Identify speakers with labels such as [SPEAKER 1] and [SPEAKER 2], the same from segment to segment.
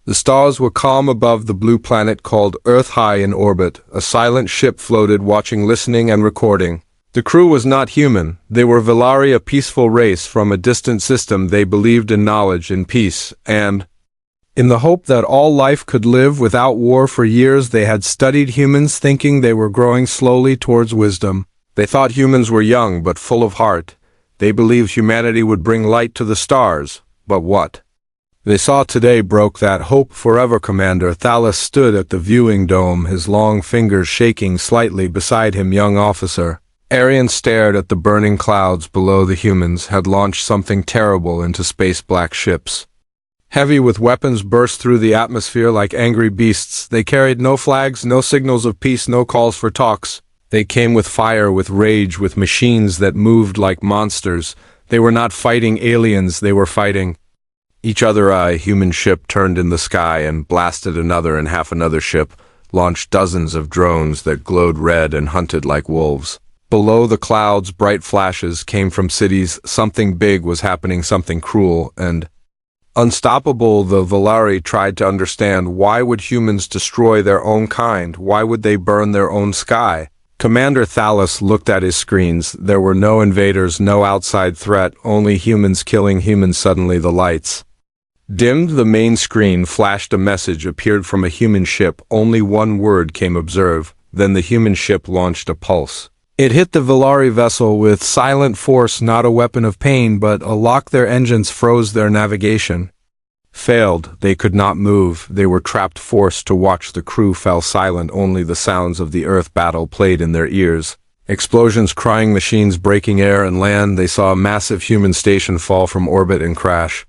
[SPEAKER 1] The stars were calm above the blue planet called Earth high in orbit. A silent ship floated, watching, listening, and recording. The crew was not human. They were Velari, a peaceful race from a distant system. They believed in knowledge, in peace, and in the hope that all life could live without war. For years they had studied humans, thinking they were growing slowly towards wisdom. They thought humans were young but full of heart. They believed humanity would bring light to the stars. But what they saw today broke that hope forever. Commander Thalos stood at the viewing dome, his long fingers shaking slightly. Beside him, young officer Arian stared at the burning clouds below. The humans had launched something terrible into space. Black ships, heavy with weapons, burst through the atmosphere like angry beasts. They carried no flags, no signals of peace, no calls for talks. They came with fire, with rage, with machines that moved like monsters. They were not fighting aliens, they were fighting each other. A human ship turned in the sky and blasted another, and half another ship launched dozens of drones that glowed red and hunted like wolves. Below the clouds, bright flashes came from cities. Something big was happening, something cruel and unstoppable. The Velari tried to understand. Why would humans destroy their own kind? Why would they burn their own sky? Commander Thalos looked at his screens. There were no invaders, no outside threat, only humans killing humans. Suddenly the lights dimmed. The main screen flashed. A message appeared from a human ship. Only one word came: observe. Then the human ship launched a pulse. It hit the Velari vessel with silent force, not a weapon of pain, but a lock. Their engines froze, their navigation failed. They could not move. They were trapped, forced to watch. The crew fell silent. Only the sounds of the Earth battle played in their ears. Explosions, crying machines breaking air and land. They saw a massive human station fall from orbit and crash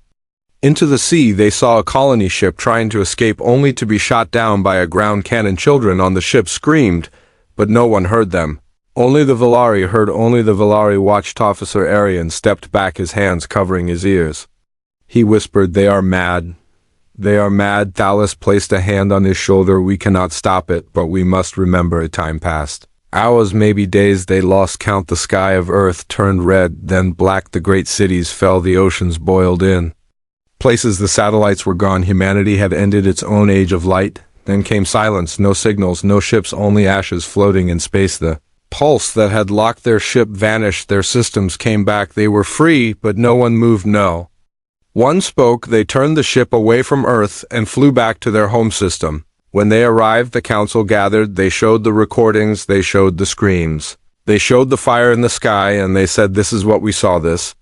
[SPEAKER 1] into the sea. They saw a colony ship trying to escape, only to be shot down by a ground cannon. Children on the ship screamed, but no one heard them. Only the Velari heard. Only the Velari watched. Officer Arian stepped back, his hands covering his ears. He whispered, "They are mad. They are mad." Thalos placed a hand on his shoulder. "We cannot stop it, but we must remember a time passed. Hours, maybe days, they lost count. The sky of Earth turned red, then black. The great cities fell. The oceans boiled in places. The satellites were gone. Humanity had ended its own age of light. Then came silence. No signals, no ships, only ashes floating in space. The pulse that had locked their ship vanished. Their systems came back. They were free, but no one moved. No one spoke. They turned the ship away from Earth and flew back to their home system. When they arrived, the council gathered. They showed the recordings. They showed the screams. They showed the fire in the sky, and they said, "This is what we saw. This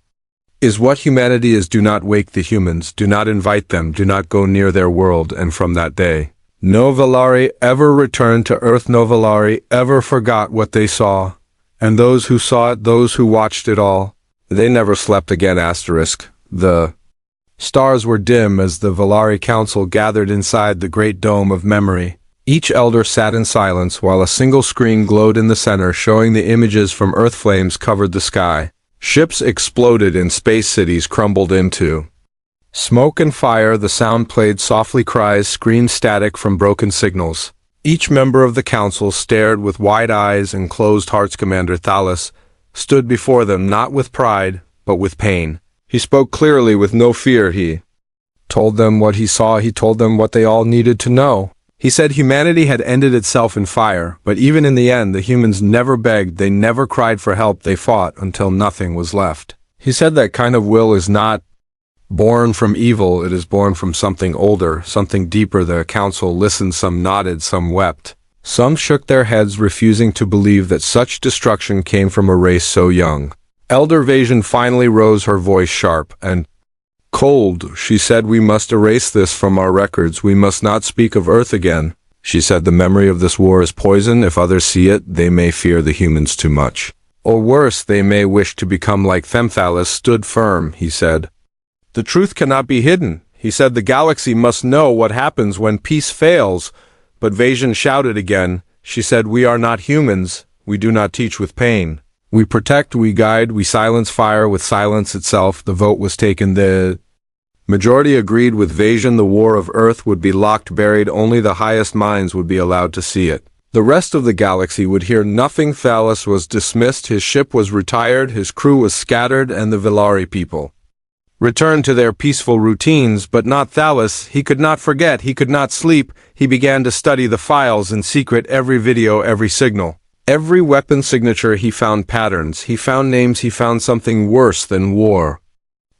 [SPEAKER 1] is what humanity is. Do not wake the humans. Do not invite them. Do not go near their world." And from that day, no Velari ever returned to Earth. No Velari ever forgot what they saw. And those who saw it, those who watched it all, they never slept again. The stars were dim as the Velari council gathered inside the great dome of memory. Each elder sat in silence while a single screen glowed in the center, showing the images from Earth. Flames covered the sky. Ships exploded and space cities crumbled into smoke and fire. The sound played softly, cries, screams, static from broken signals. Each member of the council stared with wide eyes and closed hearts. Commander Thalos stood before them, not with pride, but with pain. He spoke clearly, with no fear. He told them what he saw. He told them what they all needed to know. He said humanity had ended itself in fire, but even in the end, the humans never begged. They never cried for help. They fought until nothing was left. He said that kind of will is not born from evil. It is born from something older, something deeper. The council listened. Some nodded, some wept. Some shook their heads, refusing to believe that such destruction came from a race so young. Elder Vasion finally rose, her voice sharp and cold. She said, "We must erase this from our records. We must not speak of Earth again." She said, "The memory of this war is poison. If others see it, they may fear the humans too much. Or worse, they may wish to become like them." Thalos stood firm. He said, "The truth cannot be hidden." He said, "The galaxy must know what happens when peace fails." But Vasion shouted again. She said, "We are not humans. We do not teach with pain. We protect, we guide, we silence fire with silence itself." The vote was taken. The majority agreed with Vasion. The war of Earth would be locked, buried. Only the highest minds would be allowed to see it. The rest of the galaxy would hear nothing. Thalos was dismissed. His ship was retired. His crew was scattered, and the Velari people returned to their peaceful routines, but not Thalos. He could not forget, he could not sleep. He began to study the files in secret, every video, every signal. Every weapon signature. He found patterns, he found names, he found something worse than war.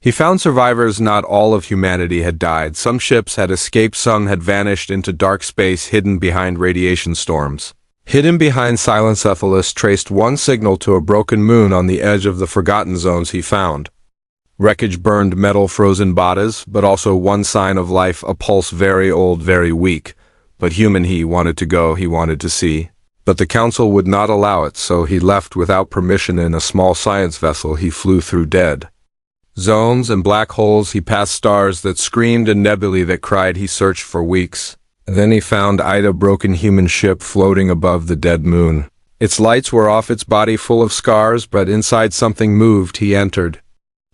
[SPEAKER 1] He found survivors. Not all of humanity had died. Some ships had escaped, some had vanished into dark space, hidden behind radiation storms. Hidden behind silence, Thalos traced one signal to a broken moon on the edge of the forgotten zones he found. Wreckage, burned metal, frozen bodies, but also one sign of life, a pulse, very old, very weak. But human. He wanted to go, he wanted to see. But the council would not allow it, so he left without permission in a small science vessel. He flew through dead zones and black holes. He passed stars that screamed and nebulae that cried. He searched for weeks. Then he found Ida, broken human ship floating above the dead moon. Its lights were off, its body full of scars, but inside something moved. He entered.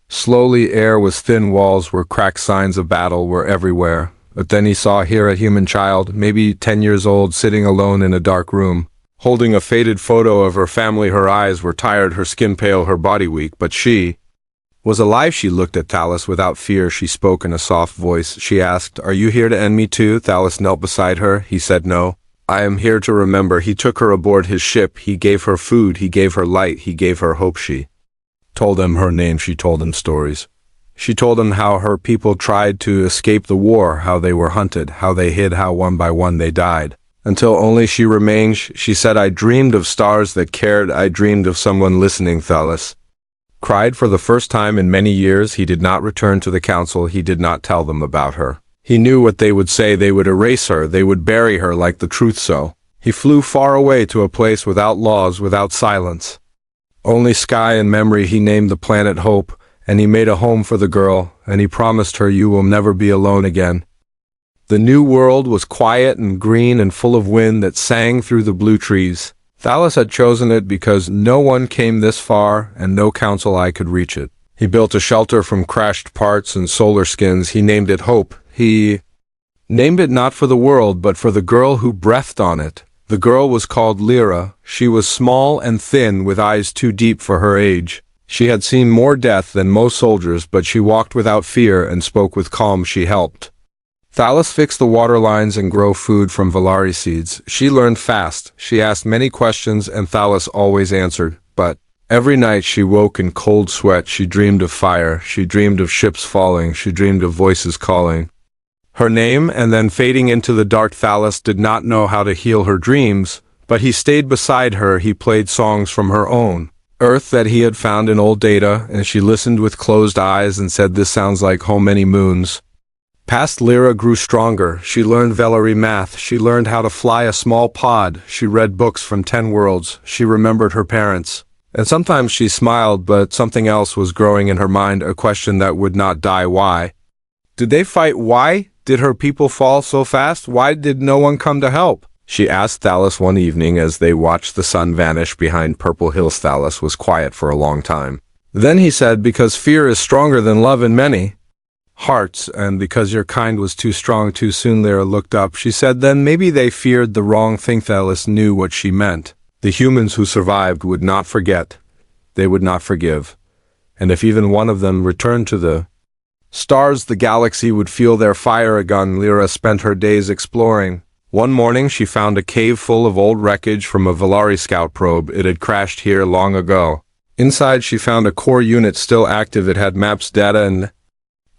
[SPEAKER 1] Slowly, air was thin, walls were cracked, signs of battle were everywhere. But then he saw here a human child, maybe 10 years old, sitting alone in a dark room, holding a faded photo of her family. Her eyes were tired, her skin pale, her body weak, but she was alive. She looked at Thalos without fear. She spoke in a soft voice. She asked, "Are you here to end me too?" Thalos knelt beside her. He said, "No. I am here to remember." He took her aboard his ship. He gave her food. He gave her light. He gave her hope. She told him her name. She told him stories. She told him how her people tried to escape the war, how they were hunted, how they hid, how one by one they died, until only she remained. She said, "I dreamed of stars that cared. I dreamed of someone listening." Thalos cried for the first time in many years. He did not return to the council. He did not tell them about her. He knew what they would say. They would erase her. They would bury her like the truth. So he flew far away to a place without laws, without silence. Only sky and memory. He named the planet Hope, and he made a home for the girl, and he promised her, "You will never be alone again." The new world was quiet and green and full of wind that sang through the blue trees. Thalos had chosen it because no one came this far and no council eye could reach it. He built a shelter from crashed parts and solar skins. He named it Hope. He named it not for the world, but for the girl who breathed on it. The girl was called Lyra. She was small and thin, with eyes too deep for her age. She had seen more death than most soldiers, but she walked without fear and spoke with calm. She helped Thalos fix the water lines and grow food from Valari seeds. She learned fast. She asked many questions, and Thalos always answered. But every night she woke in cold sweat. She dreamed of fire. She dreamed of ships falling. She dreamed of voices calling her name and then fading into the dark. Thalos did not know how to heal her dreams, but he stayed beside her. He played songs from her own Earth that he had found in old data, and she listened with closed eyes and said, "This sounds like home." Many moons past. Lyra grew stronger. She learned Valari math. She learned how to fly a small pod. She read books from 10 worlds. She remembered her parents. And sometimes she smiled, but something else was growing in her mind, a question that would not die. Why did they fight? Why did her people fall so fast? Why did no one come to help? She asked Thalos one evening as they watched the sun vanish behind purple hills. Thalos was quiet for a long time. Then he said, "Because fear is stronger than love in many hearts, and because your kind was too strong too soon." Lyra looked up. She said, "Then maybe they feared the wrong thing." Thalos knew what she meant. The humans who survived would not forget. They would not forgive. And if even one of them returned to the stars, the galaxy would feel their fire again. Lyra spent her days exploring. One morning she found a cave full of old wreckage from a Valari scout probe. It had crashed here long ago. Inside she found a core unit still active. It had maps, data, and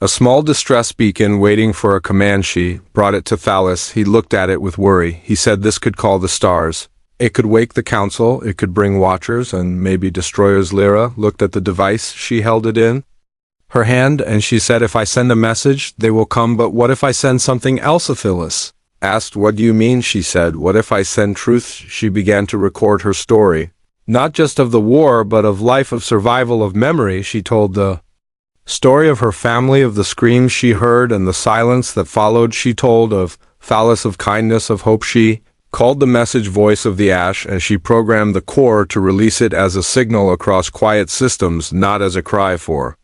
[SPEAKER 1] a small distress beacon waiting for a command. She brought it to Thalos. He looked at it with worry. He said this could call the stars. It could wake the council. It could bring watchers and maybe destroyers. Lyra looked at the device. She held it in her hand and she said, "If I send a message, they will come. But what if I send something else?" Thalos asked, "What do you mean?" She said, "What if I send truth?" She began to record her story. Not just of the war, but of life, of survival, of memory. She told the story of her family, of the screams she heard and the silence that followed. She told of Thalos, of kindness, of hope. She called the message Voice of the Ash, and she programmed the core to release it as a signal across quiet systems, not as a cry for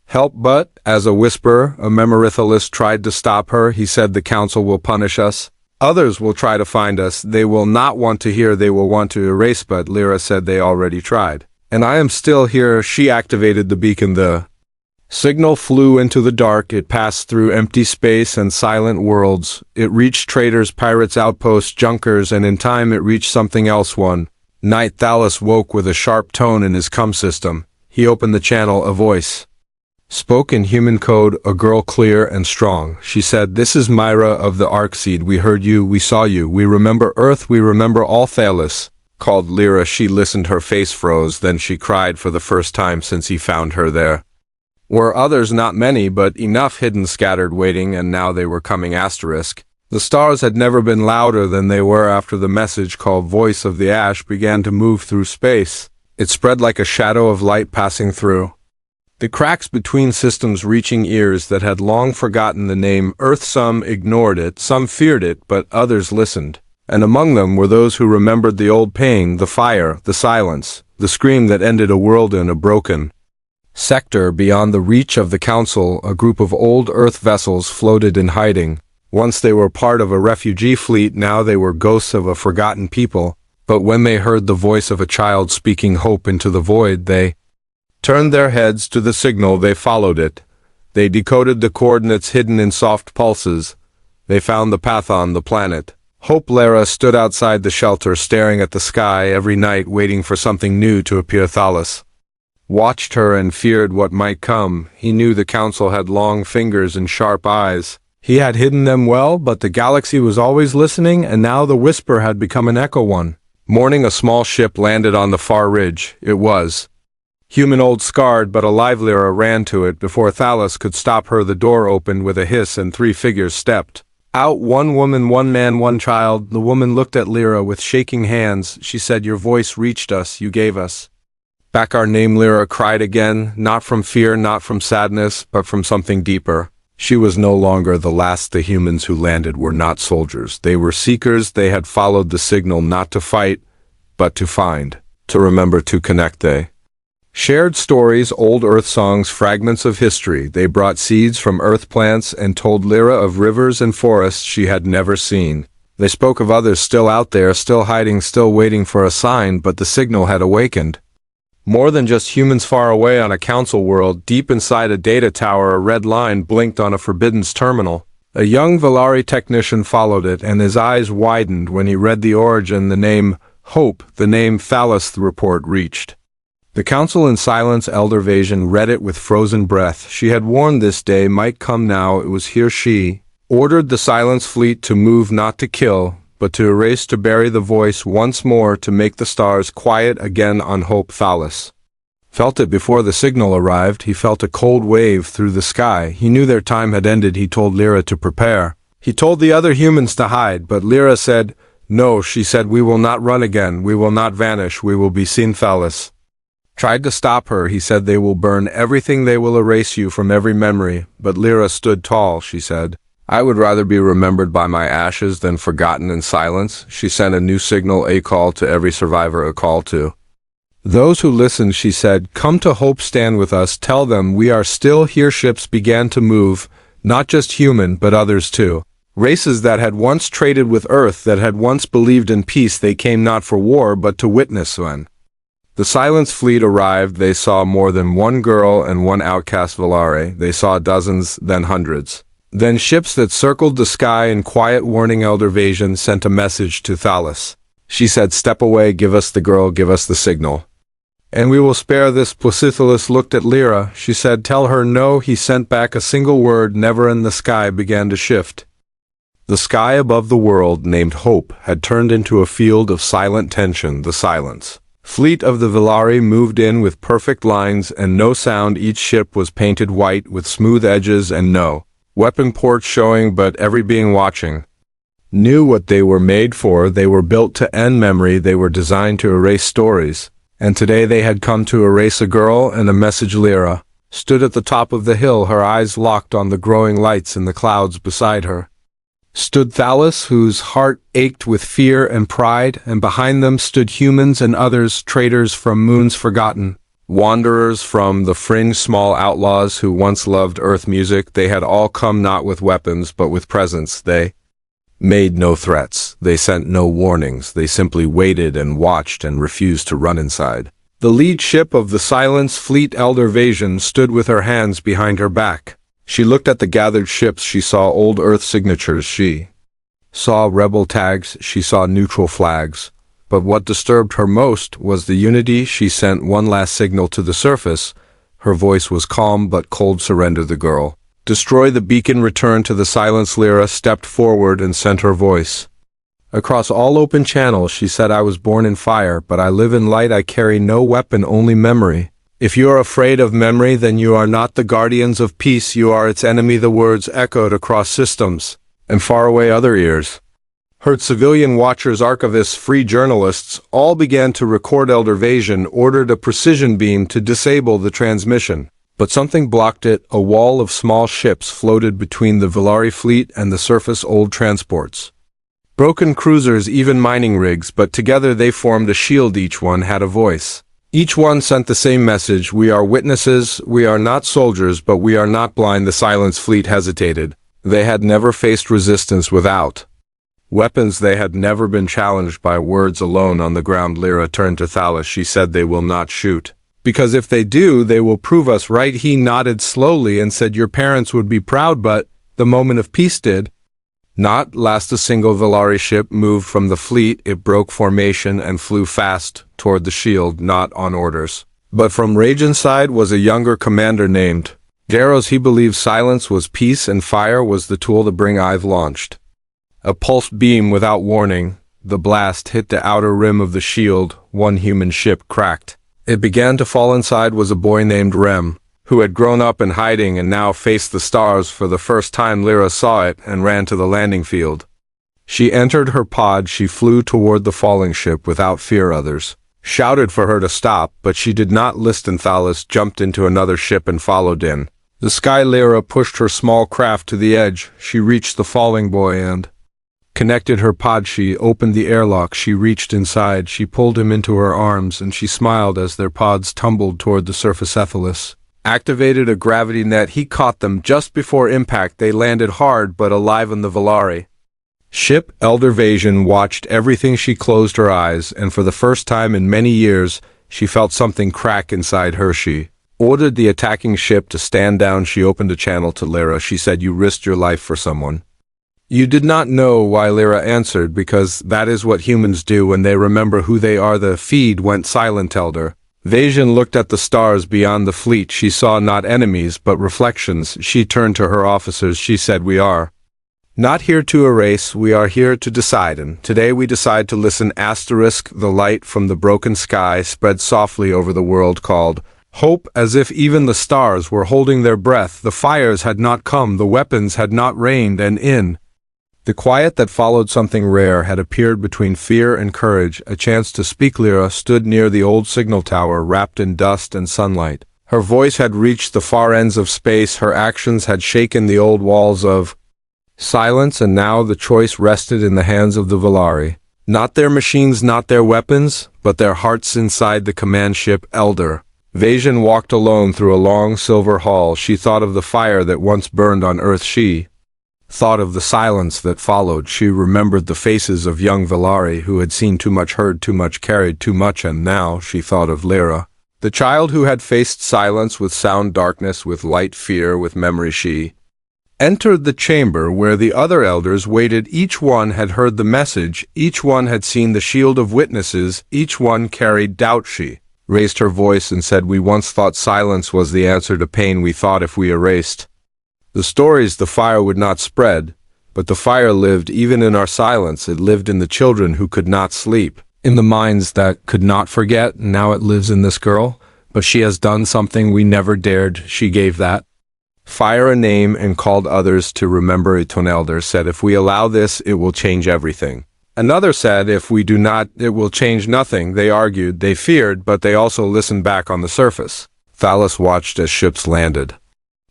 [SPEAKER 1] help, but as a whisper. A Memorithalist tried to stop her. He said, "The council will punish us. Others will try to find us. They will not want to hear. They will want to erase." But Lyra said, "They already tried. And I am still here." She activated the beacon. The Signal flew into the dark. It passed through empty space and silent worlds. It reached traders, pirates, outposts, junkers, and in time it reached something else. One night Thalos woke with a sharp tone in his cum system. He opened the channel. A voice spoke in human code, a girl clear and strong. She said, "This is Myra of the Arcseed. We heard you, we saw you, we remember Earth, we remember all." Thalos called Lyra. She listened, her face froze, then she cried for the first time since he found her there. Were others, not many, but enough, hidden, scattered, waiting, and now they were coming. Asterisk. The stars had never been louder than they were after the message called Voice of the Ash began to move through space. It spread like a shadow of light passing through the cracks between systems, reaching ears that had long forgotten the name Earth. Some ignored it, some feared it, but others listened. And among them were those who remembered the old pain, the fire, the silence, the scream that ended a world in a broken sector beyond the reach of the Council. A group of old Earth vessels floated in hiding. Once they were part of a refugee fleet, now they were ghosts of a forgotten people. But when they heard the voice of a child speaking hope into the void, they turned their heads to the signal. They followed it. They decoded the coordinates hidden in soft pulses. They found the path on the planet. Hope. Lyra stood outside the shelter, staring at the sky every night, waiting for something new to appear. Thalos watched her and feared what might come. He knew the Council had long fingers and sharp eyes. He had hidden them well, but the galaxy was always listening, and now the whisper had become an echo. One morning, a small ship landed on the far ridge. It was human, old, scarred, but alive. Lyra ran to it. Before Thalos could stop her, the door opened with a hiss and 3 figures stepped out. 1 woman, 1 man, 1 child. The woman looked at Lyra with shaking hands. She said, "Your voice reached us. You gave us back our name." Lyra cried again, not from fear, not from sadness, but from something deeper. She was no longer the last. The humans who landed were not soldiers. They were seekers. They had followed the signal, not to fight, but to find, to remember, to connect. They shared stories, old Earth songs, fragments of history. They brought seeds from Earth plants and told Lyra of rivers and forests she had never seen. They spoke of others still out there, still hiding, still waiting for a sign, but the signal had awakened. More than just humans far away on a Council world, deep inside a data tower, a red line blinked on a Forbidden's terminal. A young Valari technician followed it, and his eyes widened when he read the origin, the name Hope, the name Thalos. The report reached the Council in silence. Elder Vasion read it with frozen breath. She had warned this day might come now. It was here. She ordered the Silence Fleet to move, not to kill, but to erase, to bury the voice once more, to make the stars quiet again on Hope. Thalos felt it before the signal arrived. He felt a cold wave through the sky. He knew their time had ended. He told Lyra to prepare. He told the other humans to hide, but Lyra said, "No," she said, "we will not run again. We will not vanish. We will be seen." Thalos tried to stop her. He said, "They will burn everything. They will erase you from every memory." But Lyra stood tall. She said, "I would rather be remembered by my ashes than forgotten in silence." She sent a new signal, a call to every survivor, a call to those who listened. She said, "Come to Hope, stand with us, tell them we are still here." Ships began to move, not just human, but others too. Races that had once traded with Earth, that had once believed in peace. They came not for war, but to witness. When the Silence Fleet arrived, they saw more than 1 girl and 1 outcast Valari. They saw dozens, then hundreds. Then ships that circled the sky in quiet warning. Elder Vasion sent a message to Thalos. She said, "Step away, give us the girl, give us the signal, and we will spare this." Thalos looked at Lyra. She said, "Tell her no." He sent back a single word, never, and the sky began to shift. The sky above the world named Hope had turned into a field of silent tension. The Silence Fleet of the Valari moved in with perfect lines and no sound. Each ship was painted white with smooth edges and no weapon ports showing, but every being watching knew what they were made for. They were built to end memory. They were designed to erase stories. And today they had come to erase a girl and a message. Lyra stood at the top of the hill, her eyes locked on the growing lights in the clouds. Beside her stood Thalos, whose heart ached with fear and pride, and behind them stood humans and others, traders from moons forgotten, wanderers from the fringe, small outlaws who once loved Earth music. They had all come not with weapons, but with presence. They made no threats. They sent no warnings. They simply waited and watched and refused to run inside The lead ship of the Silence Fleet Elder Vasion stood with her hands behind her back. She looked at the gathered ships. She saw old Earth signatures. She saw rebel tags. She saw neutral flags. But what disturbed her most was the unity. She sent one last signal to the surface. Her voice was calm but cold. Surrender the girl. Destroy the beacon. Return to the silence. Lyra stepped forward and sent her voice. Across all open channels she said, I was born in fire, but I live in light. I carry no weapon, only memory. If you are afraid of memory, then you are not the guardians of peace. You are its enemy. The words echoed across systems and far away other ears. Heard civilian watchers, archivists, free journalists, all began to record. Elder Vasion ordered a precision beam to disable the transmission. But something blocked it. A wall of small ships floated between the Velari fleet and the surface. Old transports, broken cruisers, even mining rigs, but together they formed a shield. Each one had a voice. Each one sent the same message. We are witnesses. We are not soldiers, but we are not blind. The Silence Fleet hesitated. They had never faced resistance without weapons. They had never been challenged by words alone. On the ground, Lyra turned to Thalas. She said, they will not shoot. Because if they do, they will prove us right. He nodded slowly and said, your parents would be proud, but the moment of peace did not last. A single Velari ship moved from the fleet. It broke formation and flew fast toward the shield, not on orders. But from Rajan's side was a younger commander named Garros. He believed silence was peace and fire was the tool to bring. I've launched a pulse beam without warning. The blast hit the outer rim of the shield. One human ship cracked. It began to fall. Inside was a boy named Rem, who had grown up in hiding and now faced the stars for the first time. Lyra saw it and ran to the landing field. She entered her pod. She flew toward the falling ship without fear. Others shouted for her to stop, but she did not listen. Thalas jumped into another ship and followed in the sky. Lyra pushed her small craft to the edge. She reached the falling boy and connected her pod. She opened the airlock. She reached inside. She pulled him into her arms, and she smiled as their pods tumbled toward the surface. Thalas activated a gravity net. He caught them just before impact. They landed hard but alive on the Velari ship. Elder Vasion watched everything. She closed her eyes, and for the first time in many years, she felt something crack inside her. She ordered the attacking ship to stand down. She opened a channel to Lyra. She said, you risked your life for someone. You did not know why. Lyra answered, because that is what humans do when they remember who they are. The feed went silent. Elder Vasion looked at the stars beyond the fleet. She saw not enemies, but reflections. She turned to her officers. She said, we are not here to erase, we are here to decide, and today we decide to listen. The light from the broken sky spread softly over the world, called hope, as if even the stars were holding their breath. The fires had not come, the weapons had not rained, and in the quiet that followed, something rare had appeared between fear and courage, a chance to speak. Lyra stood near the old signal tower, wrapped in dust and sunlight. Her voice had reached the far ends of space. Her actions had shaken the old walls of silence, and now the choice rested in the hands of the Velari. Not their machines, not their weapons, but their hearts inside the command ship. Elder Vasion walked alone through a long silver hall. She thought of the fire that once burned on Earth. She thought of the silence that followed. She remembered the faces of young Velari who had seen too much, heard too much, carried too much, and now she thought of Lyra, the child who had faced silence with sound, darkness with light, fear with memory. She entered the chamber where the other elders waited. Each one had heard the message. Each one had seen the shield of witnesses. Each one carried doubt. She raised her voice and said, we once thought silence was the answer to pain. We thought if we erased the stories, the fire would not spread, but the fire lived even in our silence. It lived in the children who could not sleep, in the minds that could not forget. Now it lives in this girl, but she has done something we never dared. She gave that fire a name and called others to remember it. An elder said, if we allow this, it will change everything. Another said, if we do not, it will change nothing. They argued, they feared, but they also listened back on the surface. Thalas watched as ships landed.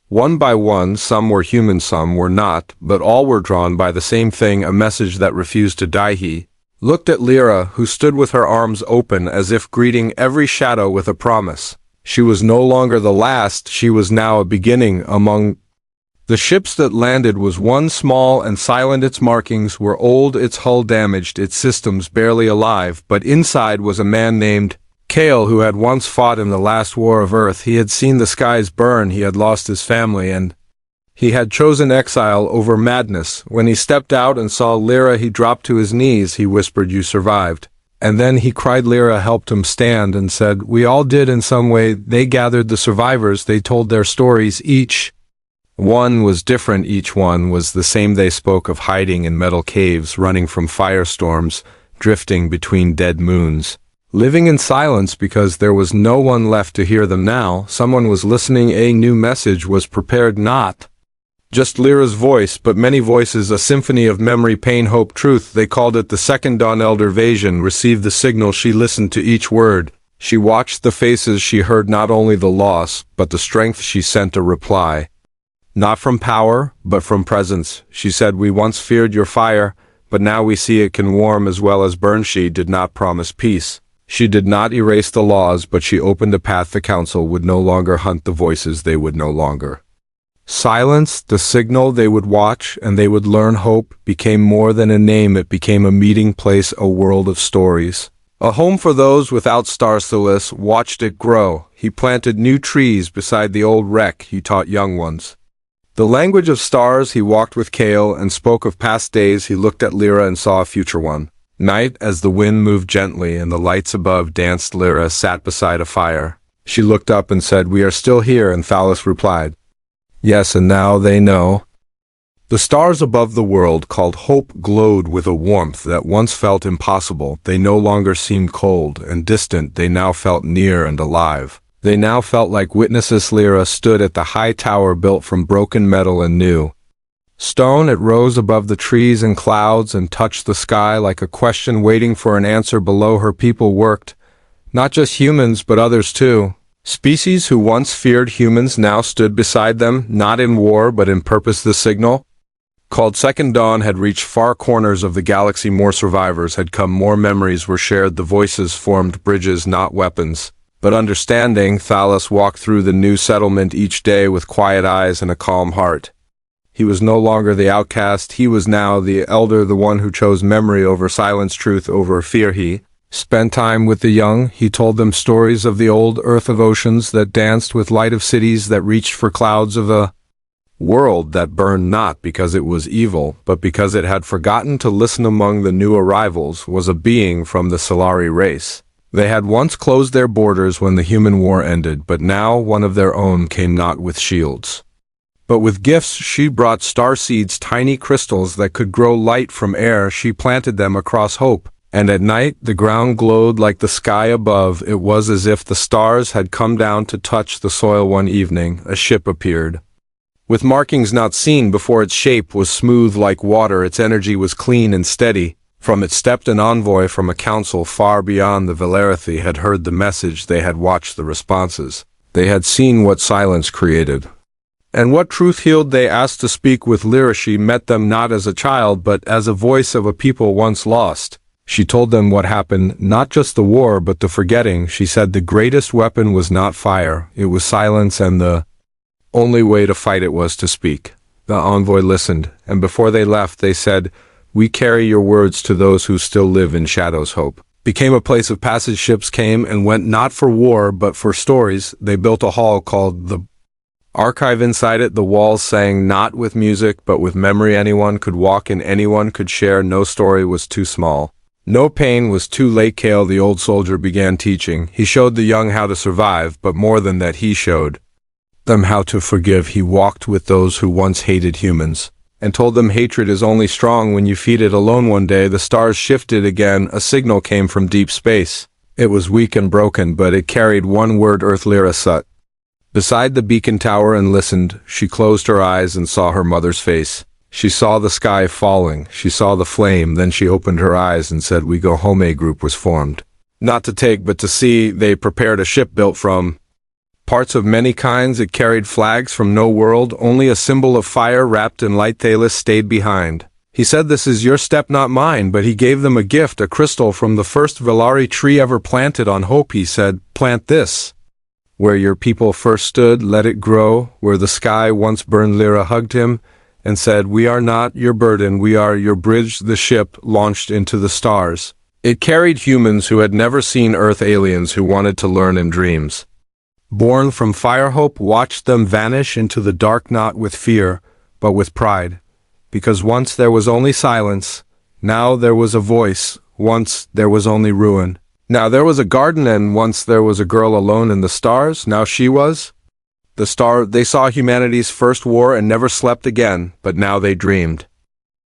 [SPEAKER 1] One by one, some were human, some were not, but all were drawn by the same thing, a message that refused to die. He looked at Lyra, who stood with her arms open as if greeting every shadow with a promise. She was no longer the last, she was now a beginning. Among the ships that landed was one small and silent. Its markings were old, its hull damaged, its systems barely alive, but inside was a man named Kale, who had once fought in the last war of Earth, he had seen the skies burn, he had lost his family, and he had chosen exile over madness. When he stepped out and saw Lyra, he dropped to his knees. He whispered, "You survived." And then he cried. Lyra helped him stand and said, "We all did in some way." They gathered the survivors. They told their stories. Each one was different. Each one was the same. They spoke of hiding in metal caves, running from firestorms, drifting between dead moons, living in silence because there was no one left to hear them now. Someone was listening. A new message was prepared, not just Lyra's voice, but many voices, a symphony of memory, pain, hope, truth. They called it the Second Dawn. Elder Vasion received the signal. She listened to each word. She watched the faces. She heard not only the loss, but the strength. She sent a reply. Not from power, but from presence. She said, "We once feared your fire, but now we see it can warm as well as burn." She did not promise peace. She did not erase the laws, but she opened a path. The council would no longer hunt the voices. They would no longer silence the signal. They would watch, and they would learn. Hope became more than a name. It became a meeting place, a world of stories, a home for those without stars. Tholis watched it grow. He planted new trees beside the old wreck. He taught young ones the language of stars. He walked with Kale and spoke of past days. He looked at Lyra and saw a future one. Night, as the wind moved gently and the lights above danced, Lyra sat beside a fire. She looked up and said, "We are still here," and Thalos replied, "Yes, and now they know." The stars above the world called Hope glowed with a warmth that once felt impossible. They no longer seemed cold and distant. They now felt near and alive. They now felt like witnesses. Lyra stood at the high tower built from broken metal and new stone. It rose above the trees and clouds and touched the sky like a question waiting for an answer. Below her people worked, not just humans but others too. Species who once feared humans now stood beside them, not in war but in purpose. The signal, called Second Dawn, had reached far corners of the galaxy. More survivors had come, more memories were shared. The voices formed bridges, not weapons, but understanding. Thalos walked through the new settlement each day with quiet eyes and a calm heart. He was no longer the outcast. He was now the elder, the one who chose memory over silence, truth over fear. He spent time with the young. He told them stories of the old earth, of oceans that danced with light, of cities that reached for clouds, of a world that burned not because it was evil, but because it had forgotten to listen. Among the new arrivals was a being from the Solari race. They had once closed their borders when the human war ended, but now one of their own came, not with shields, but with gifts. She brought star seeds, tiny crystals that could grow light from air. She planted them across Hope. And at night the ground glowed like the sky above. It was as if the stars had come down to touch the soil. One evening a ship appeared, with markings not seen before. Its shape was smooth like water. Its energy was clean and steady. From it stepped an envoy from a council far beyond. The Valerithi had heard the message. They had watched the responses. They had seen what silence created and what truth healed. They asked to speak with Lyra. She met them not as a child, but as a voice of a people once lost. She told them what happened, not just the war, but the forgetting. She said the greatest weapon was not fire, it was silence, and the only way to fight it was to speak. The envoy listened, and before they left, they said, "We carry your words to those who still live in shadows." Hope became a place of passage. Ships came and went, not for war, but for stories. They built a hall called the Archive. Inside it, the walls sang, not with music, but with memory. Anyone could walk in, anyone could share. No story was too small. No pain was too late. Kale, the old soldier, began teaching. He showed the young how to survive, but more than that, he showed them how to forgive. He walked with those who once hated humans, and told them hatred is only strong when you feed it alone. One day, the stars shifted again. A signal came from deep space. It was weak and broken, but it carried one word: Earth. Lyra sat beside the beacon tower and listened. She closed her eyes and saw her mother's face. She saw the sky falling. She saw the flame. Then she opened her eyes and said, "We go home." A group was formed, not to take but to see. They prepared a ship built from parts of many kinds. It carried flags from no world, only a symbol of fire wrapped in light. Thalos stayed behind. He said, "This is your step, not mine." But he gave them a gift, a crystal from the first Valari tree ever planted on Hope. He said, "Plant this where your people first stood. Let it grow where the sky once burned." Lyra hugged him and said, "We are not your burden, we are your bridge." The ship launched into the stars. It carried humans who had never seen Earth, aliens who wanted to learn in dreams. Born from Firehope watched them vanish into the dark, not with fear, but with pride. Because once there was only silence, now there was a voice, once there was only ruin. Now there was a garden, and once there was a girl alone in the stars, now she was the star. They saw humanity's first war and never slept again, but now they dreamed.